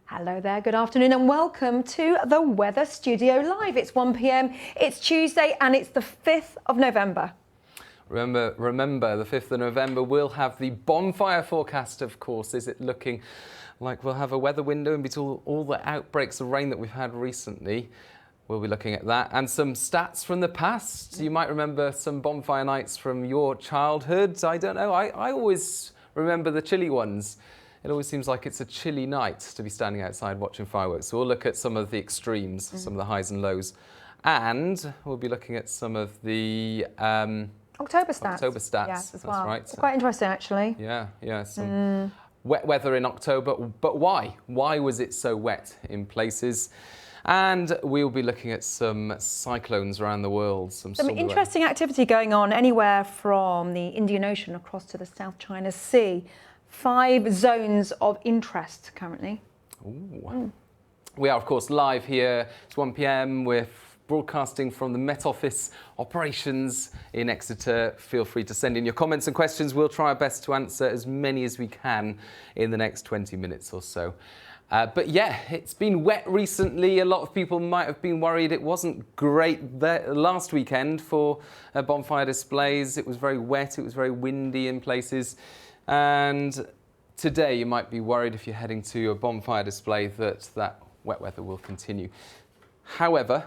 Hello there, good afternoon and welcome to the Weather Studio Live. It's 1 p.m, it's Tuesday and it's the 5th of November. Remember, the 5th of November, we'll have the Bonfire forecast, of course. Is it looking like we'll have a weather window in between all the outbreaks of rain that we've had recently? We'll be looking at that and some stats from the past. You might remember some bonfire nights from your childhood. I don't know, I always remember the chilly ones. It always seems like it's a chilly night to be standing outside watching fireworks. So we'll look at some of the extremes, some of the highs and lows. And we'll be looking at some of the October stats. Yeah, as that's well. right. Quite interesting, actually. Yeah, some wet weather in October. But why? Why was it so wet in places? And we'll be looking at some cyclones around the world. Some interesting activity going on anywhere from the Indian Ocean across to the South China Sea. 5 zones of interest currently. We are, of course, live here. It's 1 p.m. We're broadcasting from the Met Office operations in Exeter. Feel free to send in your comments and questions. We'll try our best to answer as many as we can in the next 20 minutes or so. But yeah, it's been wet recently. A lot of people might have been worried it wasn't great last weekend for bonfire displays. It was very wet, it was very windy in places. And today you might be worried if you're heading to a bonfire display that wet weather will continue. However,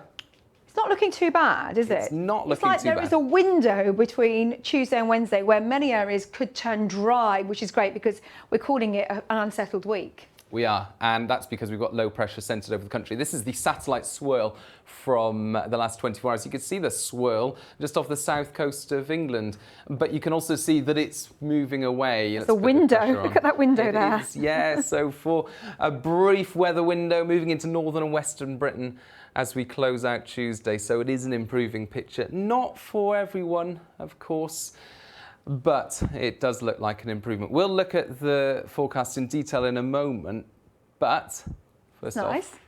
it's not looking too bad, is it? It's not looking too bad. It's like there is a window between Tuesday and Wednesday where many areas could turn dry, which is great because we're calling it an unsettled week. We are, and that's because we've got low pressure centred over the country. This is the satellite swirl from the last 24 hours. You can see the swirl just off the south coast of England, but you can also see that it's moving away. It's a window. Look at that window there. Yeah, so for a brief weather window moving into northern and western Britain as we close out Tuesday. So it is an improving picture. Not for everyone, of course, but it does look like an improvement. We'll look at the forecast in detail in a moment, but first off,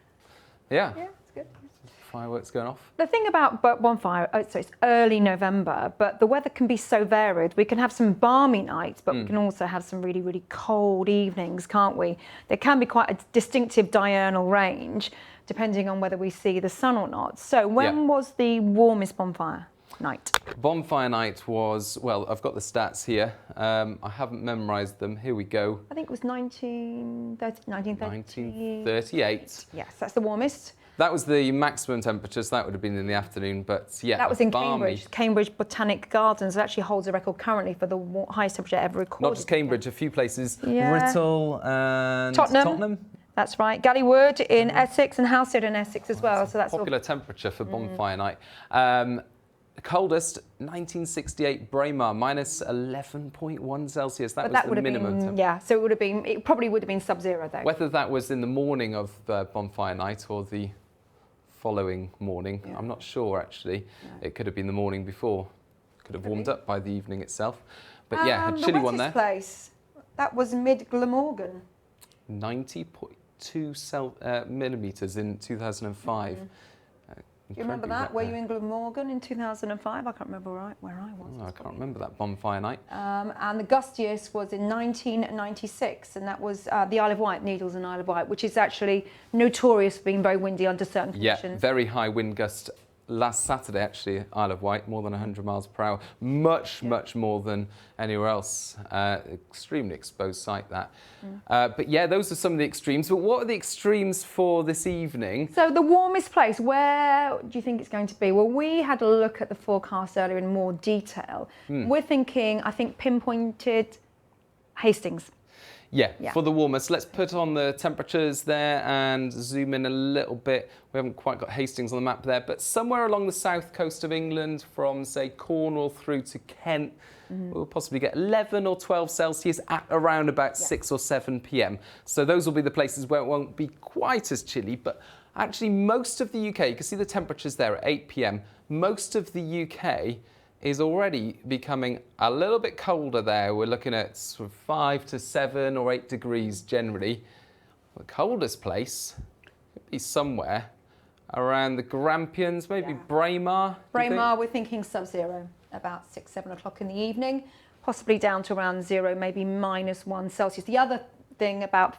yeah, it's good. Fireworks going off. The thing about bonfire, so it's early November, but the weather can be so varied. We can have some balmy nights, but we can also have some really, really cold evenings, can't we? There can be quite a distinctive diurnal range, depending on whether we see the sun or not. So when was the warmest bonfire night? Bonfire night was, well, I've got the stats here. I haven't memorised them. Here we go. I think it was 1938. Yes, that's the warmest. That was the maximum temperatures. That would have been in the afternoon, but yeah. That was in Cambridge. Cambridge Botanic Gardens. It actually holds a record currently for the highest temperature ever recorded. Not just Cambridge, a few places. Writtle and Tottenham. That's right. Gallywood in Essex and Halstead in Essex as well. So that's popular temperature for bonfire night. Coldest, 1968 Braemar, minus 11.1 Celsius. That was the minimum temperature. Yeah, so it probably would have been sub-zero though. Whether that was in the morning of the bonfire night or the following morning, I'm not sure actually. It could have been the morning before. Could have warmed up by the evening itself. But yeah, a chilly one there. The wettest place, that was mid-Glamorgan. 90.2 millimetres in 2005. Do you remember that? Were you in Glamorgan in 2005? I can't remember where I was. Oh, I can't remember that bonfire night. And the gustiest was in 1996, and that was the Isle of Wight, Needles and Isle of Wight, which is actually notorious for being very windy under certain conditions. Yeah, very high wind gust. Last Saturday, actually, Isle of Wight, more than 100 miles per hour. Much more than anywhere else. Extremely exposed site, that. But yeah, those are some of the extremes. But what are the extremes for this evening? So the warmest place, where do you think it's going to be? Well, we had a look at the forecast earlier in more detail. We're thinking, I think, pinpointed Hastings. Yeah, for the warmest. Let's put on the temperatures there and zoom in a little bit. We haven't quite got Hastings on the map there, but somewhere along the south coast of England from, say, Cornwall through to Kent, we'll possibly get 11 or 12 Celsius at around about 6 or 7 p.m. So those will be the places where it won't be quite as chilly, but actually most of the UK, you can see the temperatures there at 8 p.m. Most of the UK is already becoming a little bit colder there. We're looking at sort of 5 to 7 or 8 degrees generally. The coldest place could be somewhere around the Grampians, maybe Braemar. Braemar, we're thinking sub-zero, about 6, 7 o'clock in the evening, possibly down to around 0, maybe -1 Celsius. The other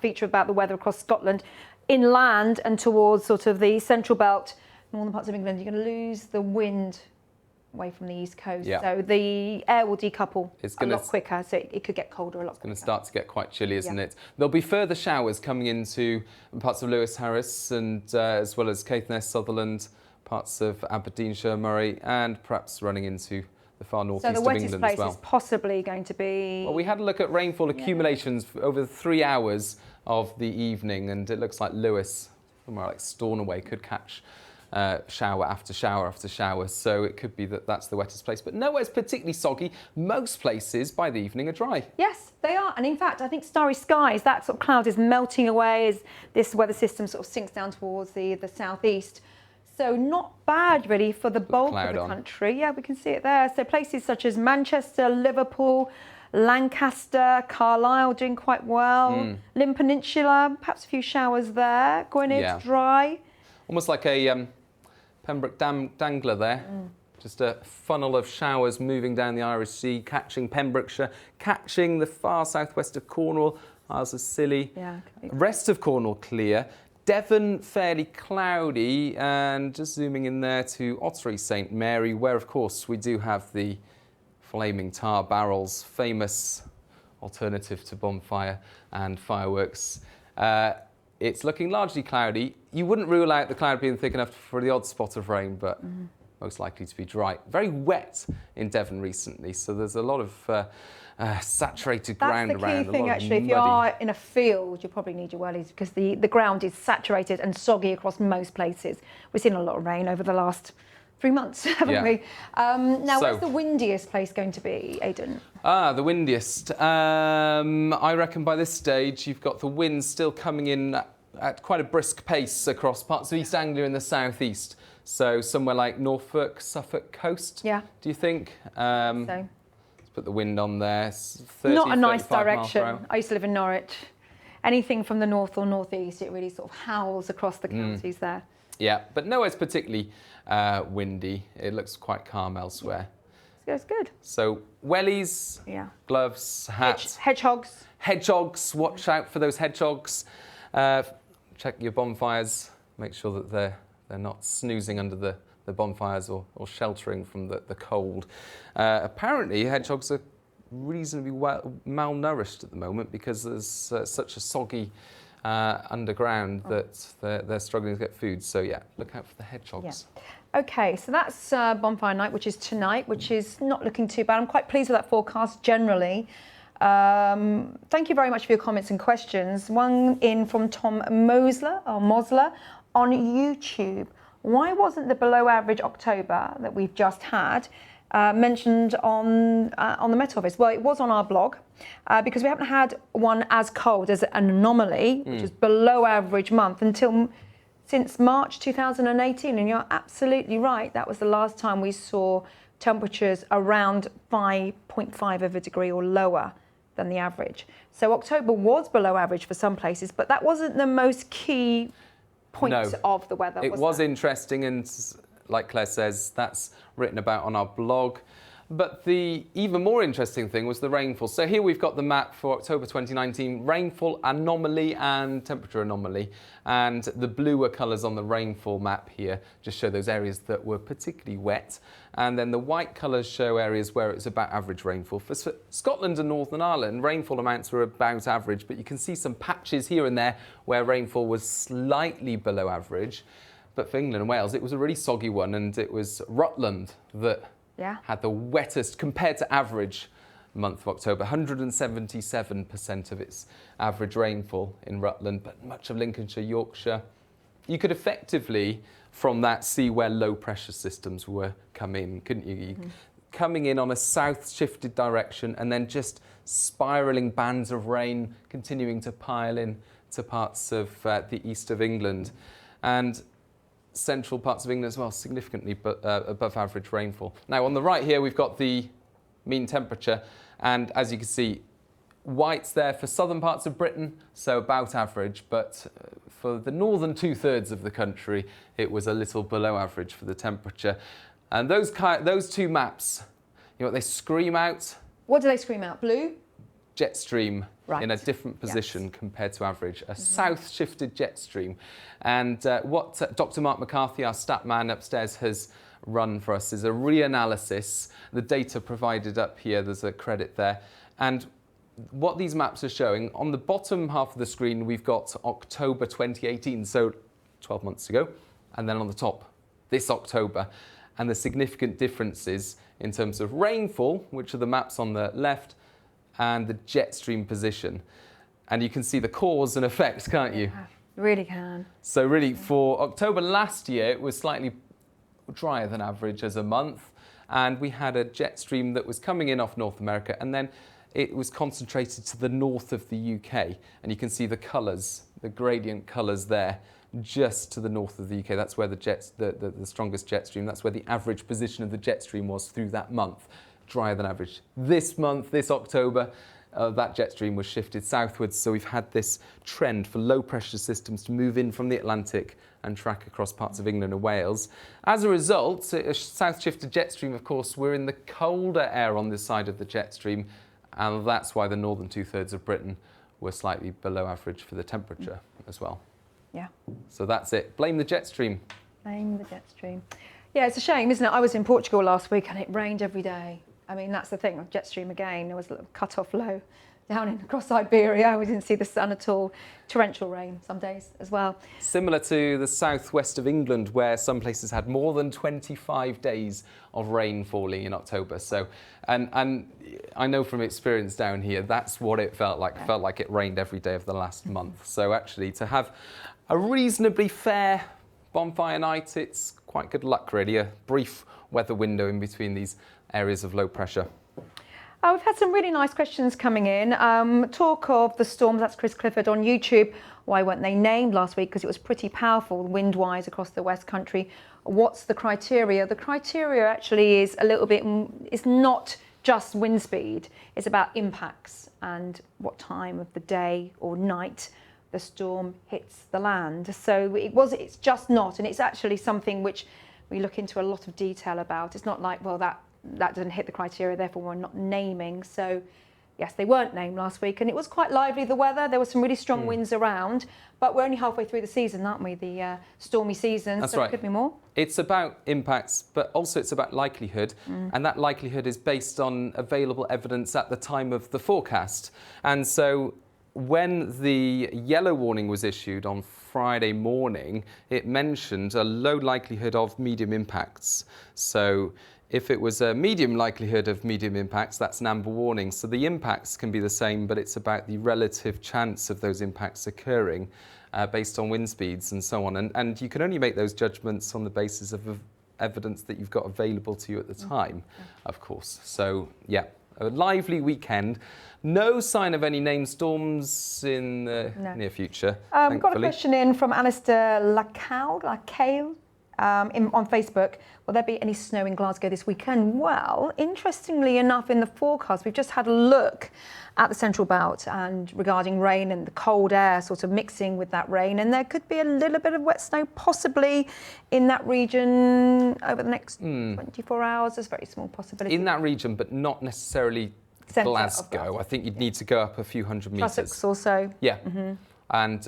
feature about the weather across Scotland, inland and towards sort of the central belt, northern parts of England, you're going to lose the wind away from the east coast. Yeah. So the air will decouple a lot quicker, so it could get colder a lot quicker. It's going to start to get quite chilly, isn't it? There'll be further showers coming into parts of Lewis, Harris, and as well as Caithness, Sutherland, parts of Aberdeenshire, Murray, and perhaps running into the far northeast of England as well. So the wettest place is possibly going to be... Well, we had a look at rainfall accumulations over 3 hours of the evening, and it looks like Lewis, somewhere like Stornoway, could catch shower after shower after shower, so it could be that that's the wettest place. But nowhere's particularly soggy. Most places by the evening are dry. Yes, they are. And in fact, I think starry skies, that sort of cloud is melting away as this weather system sort of sinks down towards the southeast. So not bad really for the bulk of the country. Yeah, we can see it there. So places such as Manchester, Liverpool, Lancaster, Carlisle doing quite well. Lim Peninsula, perhaps a few showers there. Gwynedd, dry. Almost like a Pembroke dangler there. Just a funnel of showers moving down the Irish Sea, catching Pembrokeshire, catching the far southwest of Cornwall, Isles of Scilly. Yeah. Rest of Cornwall clear. Devon fairly cloudy, and just zooming in there to Ottery St Mary, where of course we do have the flaming tar barrels, famous alternative to bonfire and fireworks. It's looking largely cloudy. You wouldn't rule out the cloud being thick enough for the odd spot of rain, but most likely to be dry. Very wet in Devon recently, so there's a lot of saturated ground around. That's the key thing, actually. If you are in a field, you probably need your wellies because the ground is saturated and soggy across most places. We've seen a lot of rain over the last 3 months, haven't we? Now, where's the windiest place going to be, Aidan? The windiest. I reckon by this stage you've got the wind still coming in at quite a brisk pace across parts of East Anglia and the southeast. So somewhere like Norfolk, Suffolk coast, do you think? Let's put the wind on there. 30, not a nice 35 direction. I used to live in Norwich. Anything from the north or northeast, it really sort of howls across the counties there. Yeah, but nowhere's particularly windy. It looks quite calm elsewhere. It's good. So wellies, gloves, hats. Hedgehogs. Hedgehogs, watch out for those hedgehogs. Check your bonfires. Make sure that they're not snoozing under the bonfires or sheltering from the cold. Apparently, hedgehogs are reasonably malnourished at the moment because there's such a soggy underground that they're struggling to get food. So yeah, look out for the hedgehogs. Okay, so that's bonfire night, which is tonight, which is not looking too bad. I'm quite pleased with that forecast generally. Thank you very much for your comments and questions. One in from Tom Mosler on YouTube. Why wasn't the below average October that we've just had mentioned on the Met Office? Well, it was on our blog because we haven't had one as cold as an anomaly, which is below average month, since March 2018. And you're absolutely right. That was the last time we saw temperatures around 5.5 of a degree or lower than the average. So October was below average for some places, but that wasn't the most key point of the weather. It was interesting, and like Claire says, that's written about on our blog. But the even more interesting thing was the rainfall. So here we've got the map for October 2019, rainfall anomaly and temperature anomaly. And the bluer colours on the rainfall map here just show those areas that were particularly wet. And then the white colours show areas where it's about average rainfall. For Scotland and Northern Ireland, rainfall amounts were about average, but you can see some patches here and there where rainfall was slightly below average. But for England and Wales, it was a really soggy one, and it was Rutland that had the wettest compared to average month of October. 177% of its average rainfall in Rutland, but much of Lincolnshire, Yorkshire. You could effectively, from that, see where low pressure systems were coming, couldn't you? Coming in on a south shifted direction and then just spiralling bands of rain continuing to pile in to parts of the east of England. And central parts of England as well, significantly above average rainfall. Now on the right here we've got the mean temperature, and as you can see, white's there for southern parts of Britain, so about average, but for the northern 2/3 of the country it was a little below average for the temperature. And those two maps, you know what they scream out? What do they scream out? Blue? jet stream Right. in a different position compared to average, a south-shifted jet stream. And what Dr. Mark McCarthy, our stat man upstairs, has run for us is a reanalysis. The data provided up here, there's a credit there. And what these maps are showing, on the bottom half of the screen, we've got October 2018, so 12 months ago. And then on the top, this October. And the significant differences in terms of rainfall, which are the maps on the left, and the jet stream position. And you can see the cause and effect, can't you? Yeah, you really can. So really, for October last year, it was slightly drier than average as a month. And we had a jet stream that was coming in off North America, and then it was concentrated to the north of the UK. And you can see the colours, the gradient colours there, just to the north of the UK. That's where the strongest jet stream, that's where the average position of the jet stream was through that month. Drier than average. This month, this October, that jet stream was shifted southwards, so we've had this trend for low pressure systems to move in from the Atlantic and track across parts of England and Wales. As a result, a south shifted jet stream, of course, we're in the colder air on this side of the jet stream, and that's why the northern two-thirds of Britain were slightly below average for the temperature as well. Yeah. So that's it. Blame the jet stream. Blame the jet stream. Yeah, it's a shame, isn't it? I was in Portugal last week and it rained every day. I mean, that's the thing with jet stream again. There was a little cut-off low down across Siberia. We didn't see the sun at all. Torrential rain some days as well. Similar to the southwest of England, where some places had more than 25 days of rain falling in October. So, and I know from experience down here, that's what it felt like. It felt like it rained every day of the last month. So actually, to have a reasonably fair bonfire night, it's quite good luck, really. A brief weather window in between these areas of low pressure. We've had some really nice questions coming in. Talk of the storms, that's Chris Clifford on YouTube. Why weren't they named last week? Because it was pretty powerful wind-wise across the West Country. What's the criteria? The criteria actually is a little bit, it's not just wind speed. It's about impacts and what time of the day or night the storm hits the land. So it's just not, and it's actually something which we look into a lot of detail about. It's not like, well, that doesn't hit the criteria, therefore we're not naming. So yes, they weren't named last week, and it was quite lively, the weather. There were some really strong winds around, but we're only halfway through the season, aren't we? The stormy season. That's so right. It could be more. It's about impacts, but also it's about likelihood, and that likelihood is based on available evidence at the time of the forecast. And so when the yellow warning was issued on Friday morning, it mentioned a low likelihood of medium impacts. So if it was a medium likelihood of medium impacts, that's an amber warning. So the impacts can be the same, but it's about the relative chance of those impacts occurring based on wind speeds and so on. And you can only make those judgments on the basis of evidence that you've got available to you at the time, of course. So yeah, a lively weekend. No sign of any named storms in the near future, We've got a question in from Alistair Lacale on Facebook. Will there be any snow in Glasgow this weekend? Well, interestingly enough, in the forecast, we've just had a look at the Central Belt and regarding rain and the cold air sort of mixing with that rain, and there could be a little bit of wet snow possibly in that region over the next 24 hours. There's a very small possibility. In that region, but not necessarily Glasgow. I think you'd need to go up a few hundred metres. Sussex also. Yeah. And,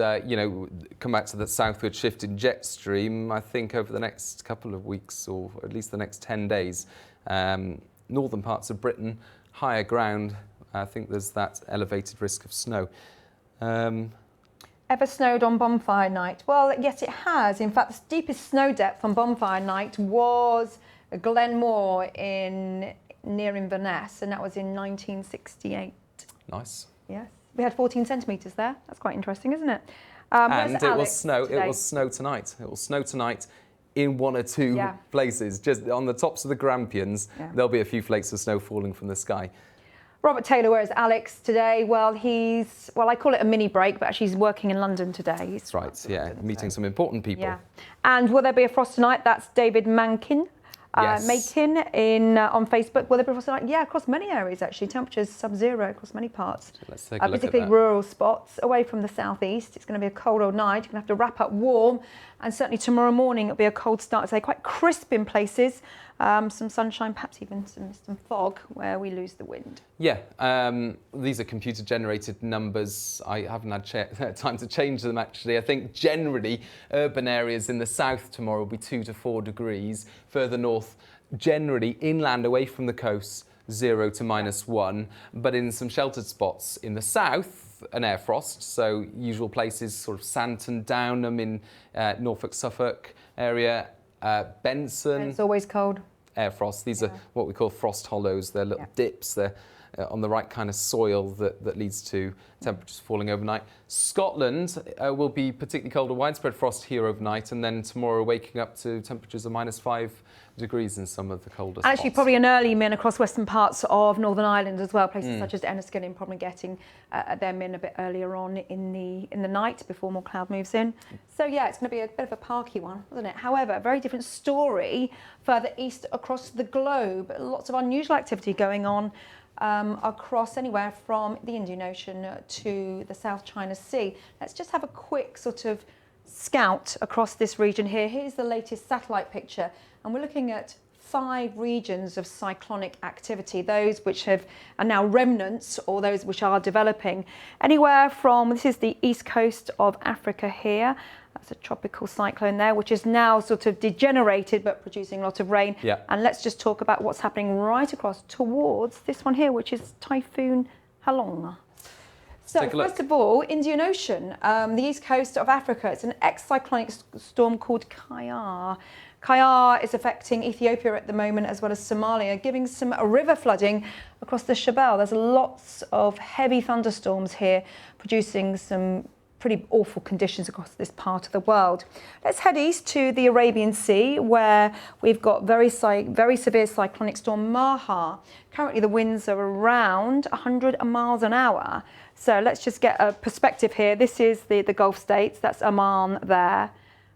come back to the southward shift in jet stream, I think over the next couple of weeks, or at least the next 10 days, northern parts of Britain, higher ground, I think there's that elevated risk of snow. Ever snowed on Bonfire Night? Well, yes, it has. In fact, the deepest snow depth on Bonfire Night was Glenmore near Inverness, and that was in 1968. Nice. Yes. We had 14 centimetres there. That's quite interesting, isn't it? And it will snow. Today? It will snow tonight. It will snow tonight in one or two places. Just on the tops of the Grampians, there'll be a few flakes of snow falling from the sky. Robert Taylor, where's Alex today? Well, I call it a mini break, but actually he's working in London today. That's right, yeah, meeting some important people. Yeah. And will there be a frost tonight? That's David Mankin. Yes. Makin on Facebook. Will there be a frost tonight? Yeah, across many areas actually. Temperatures sub-zero across many parts. Let's take a look at particularly that. Rural spots away from the southeast. It's going to be a cold old night. You're going to have to wrap up warm, and certainly tomorrow morning it'll be a cold start today. Quite crisp in places. some sunshine, perhaps even some fog where we lose the wind. Yeah, these are computer-generated numbers. I haven't had time to change them, actually. I think generally urban areas in the south tomorrow will be 2 to 4 degrees. Further north, generally inland away from the coast, 0 to -1. But in some sheltered spots in the south, an air frost. So usual places, sort of Santon, Downham in Norfolk, Suffolk area, Benson. And it's always cold. Air frost. These are what we call frost hollows. They're little dips. They're on the right kind of soil that leads to temperatures falling overnight. Scotland will be particularly cold, a widespread frost here overnight, and then tomorrow waking up to temperatures of -5 degrees in some of the coldest Actually, spots. probably an early min across western parts of Northern Ireland as well. Places such as Enniskillen probably getting their min a bit earlier on in the night before more cloud moves in. So yeah, it's going to be a bit of a parky one, isn't it? However, a very different story further east across the globe. Lots of unusual activity going on across anywhere from the Indian Ocean to the South China Sea. Let's just have a quick sort of scout across this region here. Here's the latest satellite picture, and we're looking at 5 regions of cyclonic activity, those which are now remnants or those which are developing. Anywhere from, this is the east coast of Africa here, that's a tropical cyclone there, which is now sort of degenerated but producing a lot of rain. Yeah. And let's just talk about what's happening right across towards this one here, which is Typhoon Halong. So first of all, Indian Ocean, the east coast of Africa, it's an ex-cyclonic storm called Kayar. Kayar is affecting Ethiopia at the moment as well as Somalia, giving some river flooding across the Shabelle. There's lots of heavy thunderstorms here, producing some pretty awful conditions across this part of the world. Let's head east to the Arabian Sea, where we've got very severe cyclonic storm Maha. Currently the winds are around 100 miles an hour. So let's just get a perspective here. This is the Gulf states, that's Oman there,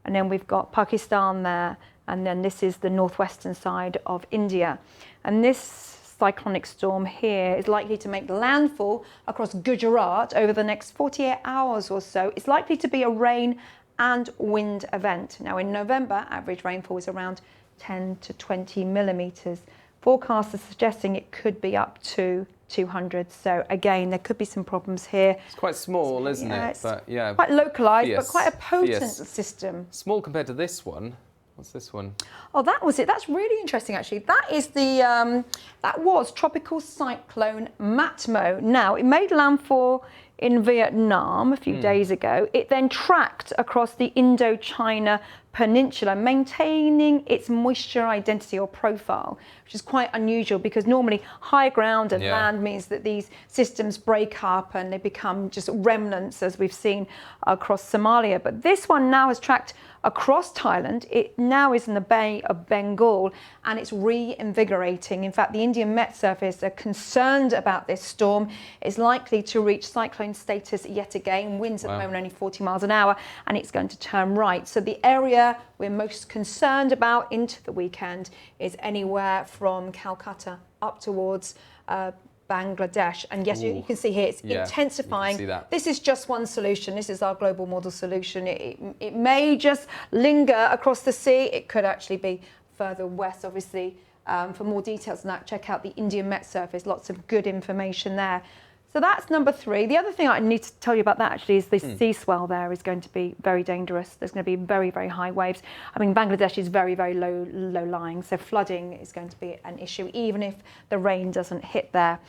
and then we've got Pakistan there, and then this is the northwestern side of India. And this cyclonic storm here is likely to make landfall across Gujarat over the next 48 hours or so. It's likely to be a rain and wind event. Now in November, average rainfall is around 10 to 20 millimetres. Forecasts are suggesting it could be up to 200. So again, there could be some problems here. It's quite small, isn't it? It's But yeah, quite localised, but fierce, quite a potent fierce. system. Small compared to this one. What's this one? Oh, that was it. That's really interesting, actually. That is that was Tropical Cyclone Matmo. Now, it made landfall in Vietnam a few days ago. It then tracked across the Indochina Peninsula, maintaining its moisture identity or profile, which is quite unusual because normally high ground and land means that these systems break up and they become just remnants, as we've seen across Somalia. But this one now has tracked across Thailand. It now is in the Bay of Bengal and it's reinvigorating. In fact, the Indian Met Service are concerned about this storm. It's likely to reach cyclone status yet again. Winds at the moment only 40 miles an hour, and it's going to turn right. So the area we're most concerned about into the weekend is anywhere from Calcutta up towards Bangladesh. And yes, you can see here it's intensifying. You can see that. This is just one solution. This is our global model solution. It may just linger across the sea. It could actually be further west, obviously. For more details on that, check out the Indian Met Service. Lots of good information there. So that's number 3. The other thing I need to tell you about that actually is the sea swell there is going to be very dangerous. There's going to be very, very high waves. I mean, Bangladesh is very, very low lying, so flooding is going to be an issue, even if the rain doesn't hit there.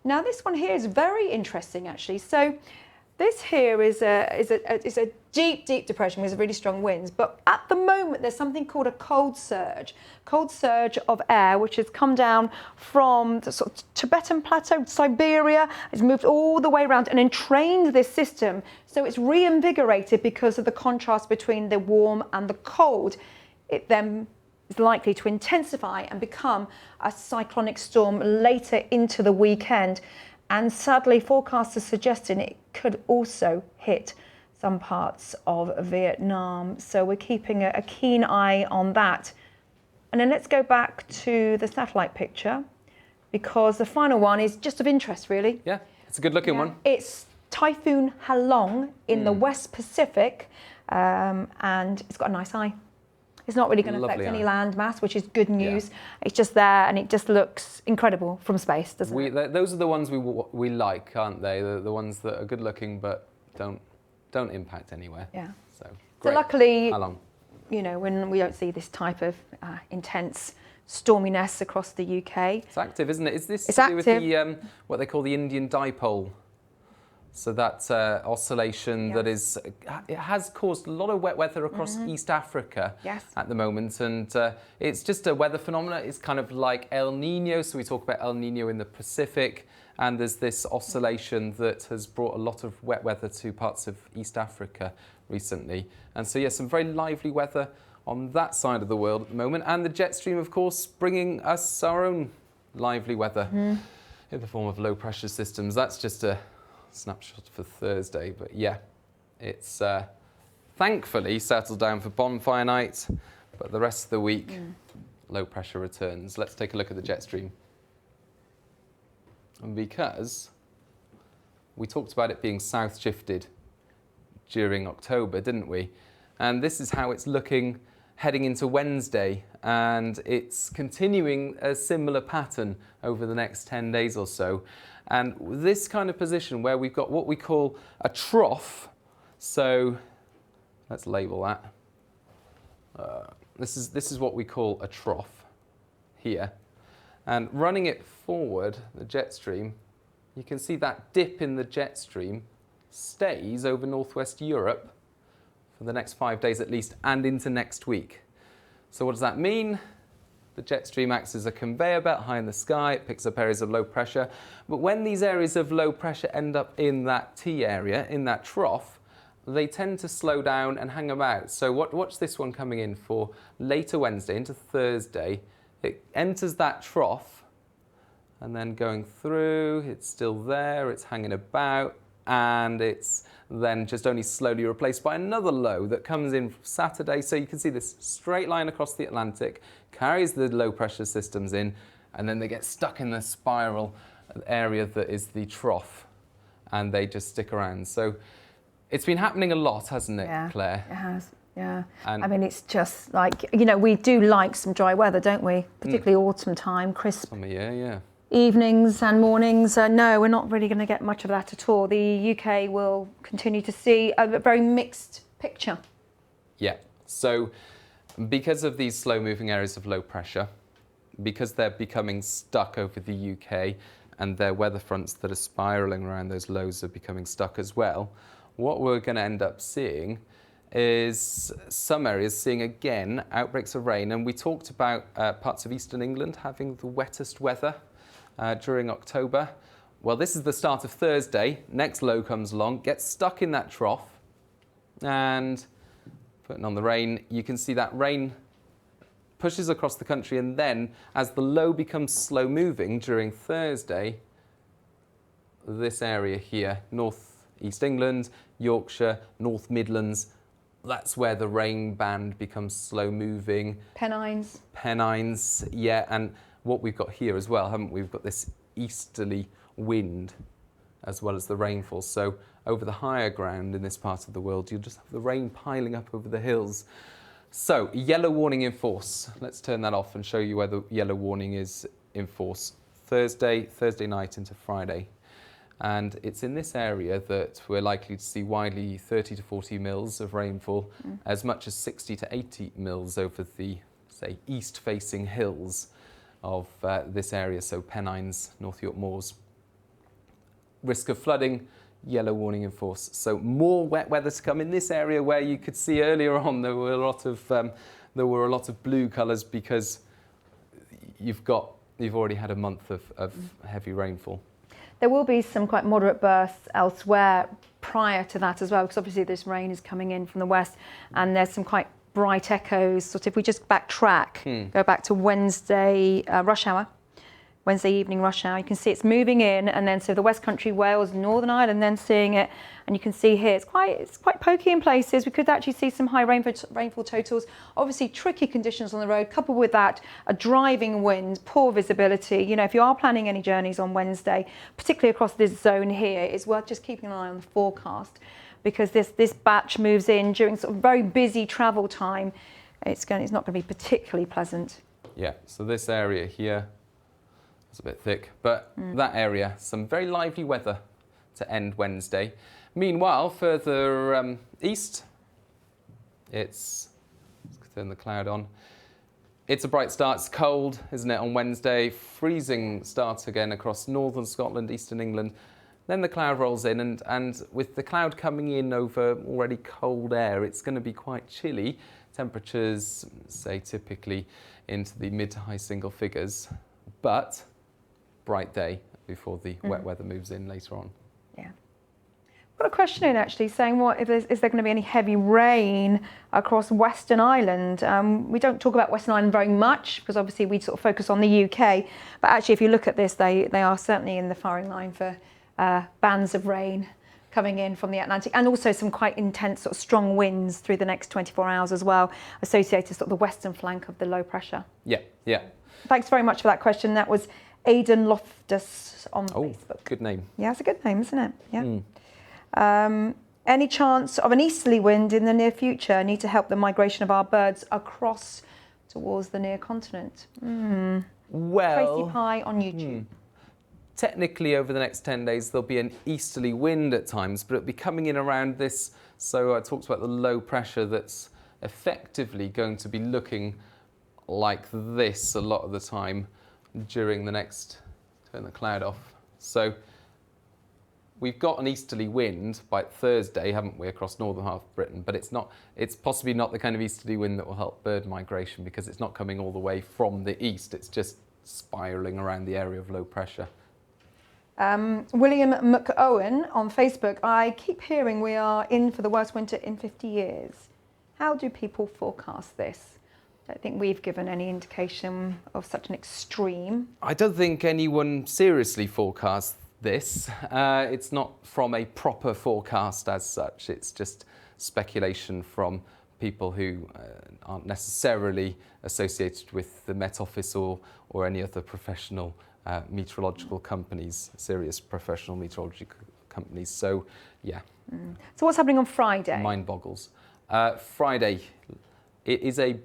Now, this one here is very interesting, actually. So this here is a deep, deep depression with really strong winds. But at the moment, there's something called a cold surge of air, which has come down from the sort of Tibetan plateau, Siberia. It's moved all the way around and entrained this system. So it's reinvigorated because of the contrast between the warm and the cold. It then is likely to intensify and become a cyclonic storm later into the weekend. And sadly, forecasts are suggesting it could also hit some parts of Vietnam. So we're keeping a keen eye on that. And then let's go back to the satellite picture, because the final one is just of interest, really. Yeah, it's a good looking one. It's Typhoon Halong in the West Pacific, and it's got a nice eye. It's not really going to affect any land mass, which is good news. It's just there, and it just looks incredible from space, doesn't it? Those are the ones we like, aren't they? The ones that are good looking but don't impact anywhere. Yeah. So, so great. luckily, How long? you know, when we don't see this type of intense storminess across the UK. It's active, isn't it? Is this It's to do with active. the what they call the Indian dipole? So that oscillation that it has caused a lot of wet weather across East Africa at the moment, and it's just a weather phenomenon. It's kind of like El Nino, so we talk about El Nino in the Pacific, and there's this oscillation that has brought a lot of wet weather to parts of East Africa recently. And so, some very lively weather on that side of the world at the moment, and the jet stream, of course, bringing us our own lively weather in the form of low pressure systems. That's just a snapshot for Thursday, but it's thankfully settled down for bonfire night, but the rest of the week low pressure returns. Let's take a look at the jet stream. And because we talked about it being south shifted during October, didn't we? And this is how it's looking heading into Wednesday, and it's continuing a similar pattern over the next 10 days or so. And this kind of position where we've got what we call a trough, so let's label that. This is what we call a trough here. And running it forward, the jet stream, you can see that dip in the jet stream stays over northwest Europe for the next 5 days at least, and into next week. So what does that mean? The jet stream acts as a conveyor belt high in the sky. It picks up areas of low pressure. But when these areas of low pressure end up in that T area, in that trough, they tend to slow down and hang about. So watch this one coming in for later Wednesday into Thursday. It enters that trough, and then going through, it's still there, it's hanging about, and it's then just only slowly replaced by another low that comes in Saturday. So you can see this straight line across the Atlantic, carries the low pressure systems in, and then they get stuck in the spiral area that is the trough, and they just stick around. So it's been happening a lot, hasn't it, Claire? It has. Yeah, and I mean, it's just like, you know, we do like some dry weather, don't we? Particularly autumn time, crisp evenings and mornings. No, we're not really going to get much of that at all. The UK will continue to see a very mixed picture. Yeah, so because of these slow-moving areas of low pressure, because they're becoming stuck over the UK, and their weather fronts that are spiralling around those lows are becoming stuck as well, what we're going to end up seeing is some areas seeing again outbreaks of rain. And we talked about parts of eastern England having the wettest weather during October. Well, this is the start of Thursday. Next low comes along, gets stuck in that trough, and putting on the rain, you can see that rain pushes across the country, and then as the low becomes slow moving during Thursday, this area here, North East England, Yorkshire, North Midlands, that's where the rain band becomes slow moving. Pennines, and what we've got here as well, haven't we? We've got this easterly wind as well as the rainfall. So over the higher ground in this part of the world, you'll just have the rain piling up over the hills. So yellow warning in force. Let's turn that off and show you where the yellow warning is in force. Thursday night into Friday. And it's in this area that we're likely to see widely 30 to 40 mils of rainfall, as much as 60 to 80 mils over the, say, east-facing hills of this area, so Pennines, North York Moors. Risk of flooding, yellow warning in force. So more wet weather to come in this area, where you could see earlier on there were a lot of blue colours, because you've already had a month of heavy rainfall. There will be some quite moderate bursts elsewhere prior to that as well, because obviously this rain is coming in from the west, and there's some quite bright echoes. Sort of, if we just backtrack, go back to Wednesday rush hour, Wednesday evening rush hour, you can see it's moving in, and then so the West Country, Wales, Northern Ireland, then seeing it, and you can see here it's quite pokey in places. We could actually see some high rainfall totals. Obviously, tricky conditions on the road, coupled with that, a driving wind, poor visibility. You know, if you are planning any journeys on Wednesday, particularly across this zone here, it's worth just keeping an eye on the forecast, because this batch moves in during sort of very busy travel time. it's not going to be particularly pleasant. Yeah, so this area here is a bit thick, but that area, some very lively weather to end Wednesday. Meanwhile, further east, let's turn the cloud on. It's a bright start. It's cold, isn't it, on Wednesday? Freezing start again across northern Scotland, eastern England. Then the cloud rolls in, and with the cloud coming in over already cold air, it's going to be quite chilly. Temperatures, say, typically into the mid to high single figures, but bright day before the wet weather moves in later on. Yeah. Got a question in actually saying, is there going to be any heavy rain across Western Ireland? We don't talk about Western Ireland very much because obviously we sort of focus on the UK, but actually if you look at this, they are certainly in the firing line for bands of rain coming in from the Atlantic, and also some quite intense sort of strong winds through the next 24 hours as well, associated sort of the western flank of the low pressure. Yeah, yeah. Thanks very much for that question. That was Aidan Loftus on Facebook. Good name. Yeah, it's a good name, isn't it? Yeah. Any chance of an easterly wind in the near future? Need to help the migration of our birds across towards the near continent. Well, Tracy Pie on YouTube. Technically, over the next 10 days, there'll be an easterly wind at times, but it'll be coming in around this. So I talked about the low pressure that's effectively going to be looking like this a lot of the time during the next, turn the cloud off. So we've got an easterly wind by Thursday, haven't we, across northern half of Britain, but it's possibly not the kind of easterly wind that will help bird migration because it's not coming all the way from the east, it's just spiralling around the area of low pressure. William McOwen on Facebook, I keep hearing we are in for the worst winter in 50 years. How do people forecast this? I don't think we've given any indication of such an extreme. I don't think anyone seriously forecasts this. It's not from a proper forecast as such. It's just speculation from people who aren't necessarily associated with the Met Office or any other professional meteorological companies, serious professional meteorology companies. So, yeah. So what's happening on Friday? Mind boggles. Friday, it is a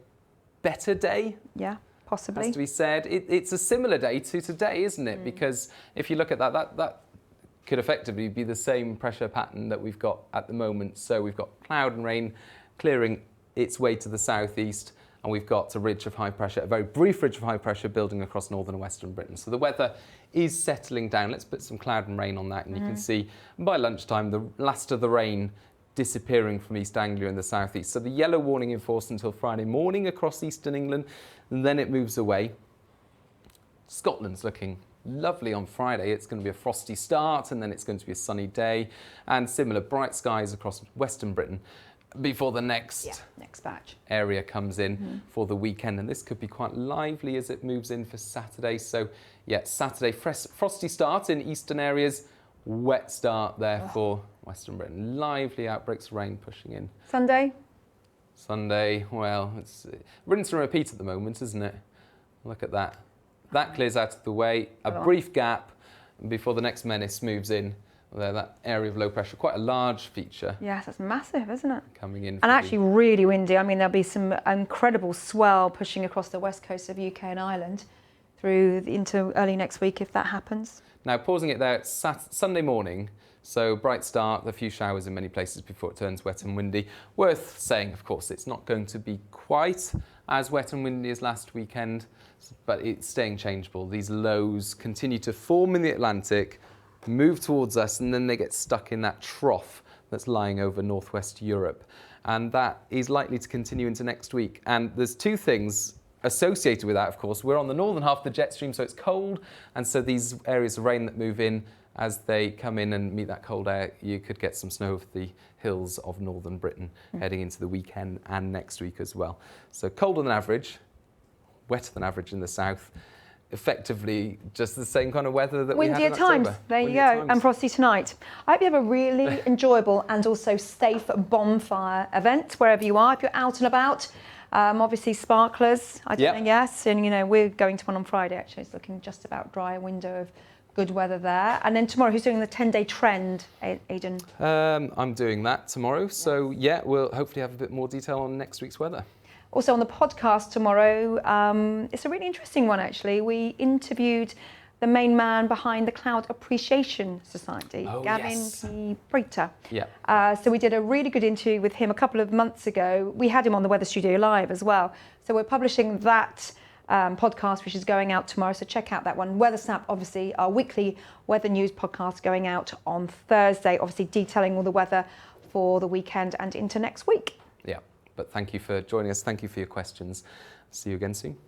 better day. Yeah, possibly. Has to be said. It's a similar day to today, isn't it? Because if you look at that could effectively be the same pressure pattern that we've got at the moment. So we've got cloud and rain clearing its way to the southeast, and we've got a ridge of high pressure, a very brief ridge of high pressure building across northern and western Britain. So the weather is settling down. Let's put some cloud and rain on that, and you can see by lunchtime the last of the rain disappearing from East Anglia in the southeast. So the yellow warning in force until Friday morning across eastern England, and then it moves away. Scotland's looking lovely on Friday. It's going to be a frosty start, and then it's going to be a sunny day, and similar bright skies across western Britain before the next batch area comes in for the weekend. And this could be quite lively as it moves in for Saturday. So yeah, Saturday, frosty start in eastern areas, wet start there for western Britain. Lively outbreaks of rain pushing in. Sunday, well, it's rinse and repeat at the moment, isn't it? Look at that. That clears out of the way. A brief gap before the next menace moves in. There, that area of low pressure, quite a large feature. Yes, that's massive, isn't it? Coming in. And actually really windy. I mean, there'll be some incredible swell pushing across the west coast of UK and Ireland through into early next week if that happens. Now, pausing it there, it's Sunday morning, so bright start, a few showers in many places before it turns wet and windy. Worth saying, of course, it's not going to be quite as wet and windy as last weekend, but it's staying changeable. These lows continue to form in the Atlantic, move towards us, and then they get stuck in that trough that's lying over northwest Europe. And that is likely to continue into next week. And there's two things associated with that, of course. We're on the northern half of the jet stream, so it's cold. And so these areas of rain that move in, as they come in and meet that cold air, you could get some snow over the hills of northern Britain heading into the weekend and next week as well. So colder than average, wetter than average in the south. Effectively just the same kind of weather that we had in October. Windy at times, there you go, and frosty tonight. I hope you have a really enjoyable and also safe bonfire event wherever you are. If you're out and about, obviously sparklers, I don't know, yes, and you know, we're going to one on Friday actually. It's looking just about dry, a window of good weather there. And then tomorrow, who's doing the 10-day trend, Aidan? I'm doing that tomorrow, so yeah, we'll hopefully have a bit more detail on next week's weather. Also on the podcast tomorrow, it's a really interesting one actually. We interviewed the main man behind the Cloud Appreciation Society, Gavin yes. P. Prater. Yeah. So we did a really good interview with him a couple of months ago. We had him on the Weather Studio Live as well. So we're publishing that podcast, which is going out tomorrow. So check out that one. Weather Snap, obviously, our weekly weather news podcast going out on Thursday, obviously detailing all the weather for the weekend and into next week. Yeah, but thank you for joining us. Thank you for your questions. See you again soon.